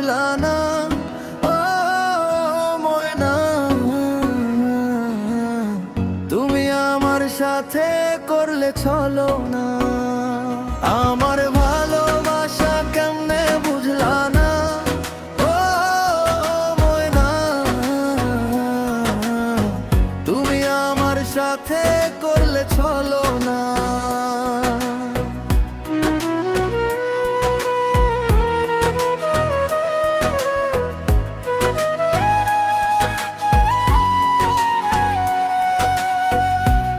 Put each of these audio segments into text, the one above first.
বুঝলা না, ও ময়না। তুমি আমার সাথে করলে চলো না, আমার ভালোবাসা কেমনে বুঝলা না, ও ময়না। তুমি আমার সাথে করলে চলো না।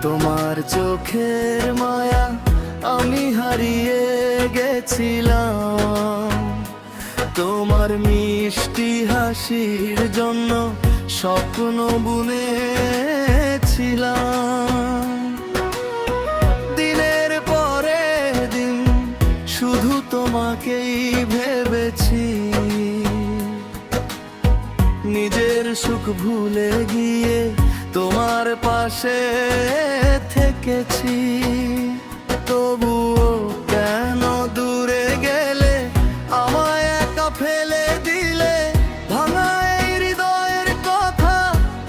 তোমার চোখের মায়া আমি হারিয়ে গেছিলাম, তোমার মিষ্টি হাসির জন্য স্বপ্ন বুনেছিলাম। দিনের পরে দিন শুধু তোমাকেই ভেবেছি, নিজের সুখ ভুলে গিয়ে তোমার পাশে থেকেছি। তবুও কেন দূরে গেলে, আমায় একা ফেলে দিলে? ভাঙা এই হৃদয়ের কথা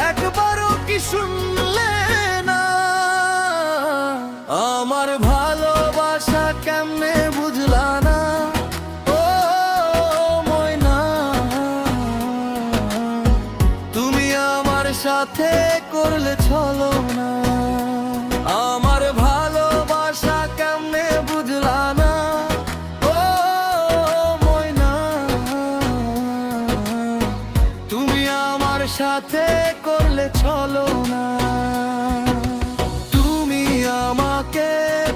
একবারও কি শুনলে না? আমার ভালোবাসা কেমনে বুঝলা না, ও ময়না। তুমি আমার সাথে করলে চলো না, আমার ভালোবাসা কেমনে বুঝলা না, ও ময়না। তুমি আমার সাথে করলে চলো না। তুমি আমাকে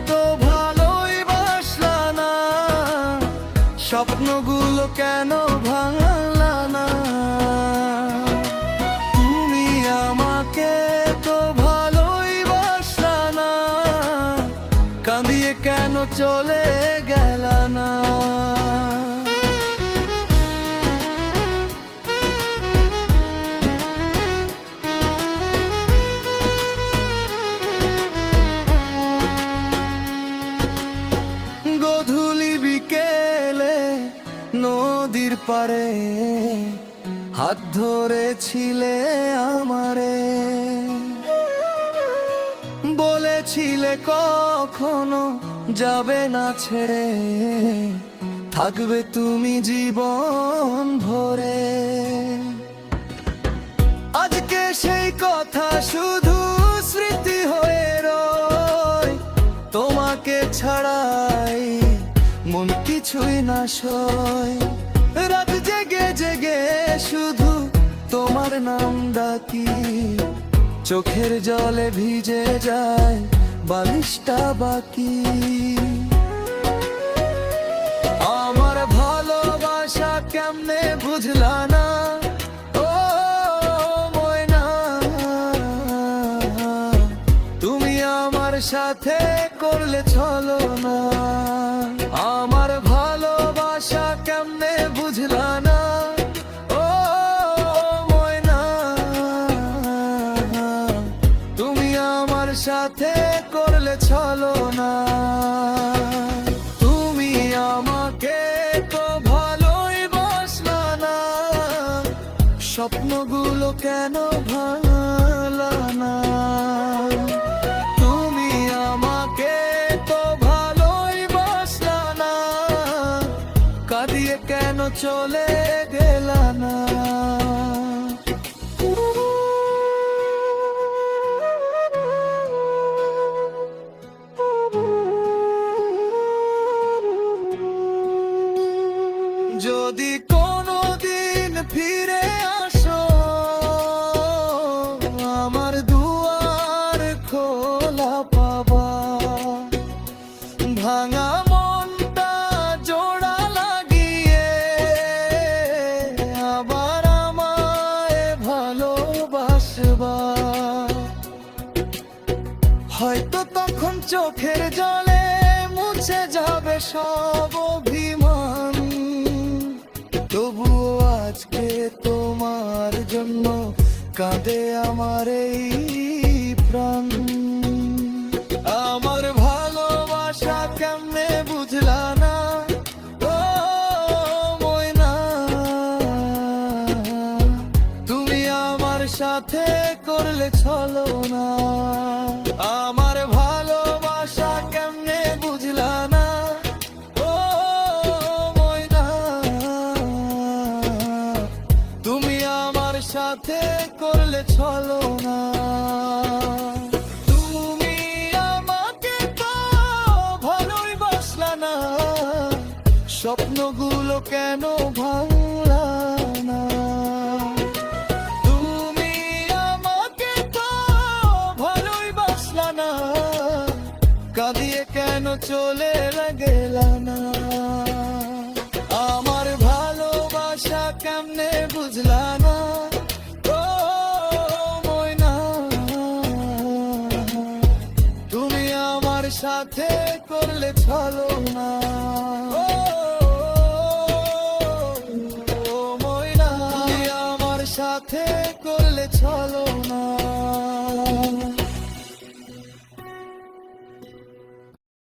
তো ভালোই বাসলা না, স্বপ্নগুলো কেন ভাঙলা না? তুমি আমাকে তো ভালোই বাসলা না, কাঁদিয়ে কেন চলে গেলা না? গধূলি বিকেলে নদীর পারে হাত ধরেছিলে আমারে, বলেছিলে কখনো যাবে না ছেড়ে, থাকবে তুমি জীবন ভরে। আজকে সেই কথা শুধু স্মৃতি হয়ে রয়, তোমাকে ছাড়াই মন কিছুই না সয়। রাত জেগে জেগে শুধু তোমার নাম ডাকি, চোখের জলে ভিজে যায় বালিশটা বাকি। আমার ভালোবাসা কেমনে বুঝলা না, ও ময়না। তুমি আমার সাথে করলে চলো না, আমার ভালোবাসা কেমনে বুঝলা না, ও ময়না। তুমি আমার সাথে করলে চলো না। তুমি আমাকে তো ভালোই বাসলা না, স্বপ্নগুলো কেন ভাঙলা না? তুমি আমাকে তো ভালোই বাসলা না, কাঁদিয়ে কেন চলে গেলা না? যদি কোনোদিন ফিরে আসো, আমার দুয়ার খোলা পাবা। ভাঙা মনটা জোড়া লাগিয়ে আবার আমায় ভালোবাসবা। হয়তো তখন চোখের জলে মুছে যাবে সব অভিমান, তবুও আজকে তোমার জন্য কাঁদে আমার এই প্রাণ। আমার ভালোবাসা কেমনে বুঝলা না, ও ময়না। সাথে করলে চলো না আমার ভালোবাসা কেমনে বুঝলা না ও ময়না তুমি আমার সাথে করলে চলো না তুমি আমাকে তো ভালোই বাসলা না স্বপ্নগুলো কেন ভাঙলা না তুমি আমাকে তো ভালোই বাসলা না কাঁদিয়ে কেন চলে গেলা না আমার ভালোবাসা কেমনে বুঝলা না ও ময়না তুমি আমার সাথে করলে চলো না ও ময়না তুমি আমার সাথে করলে চলো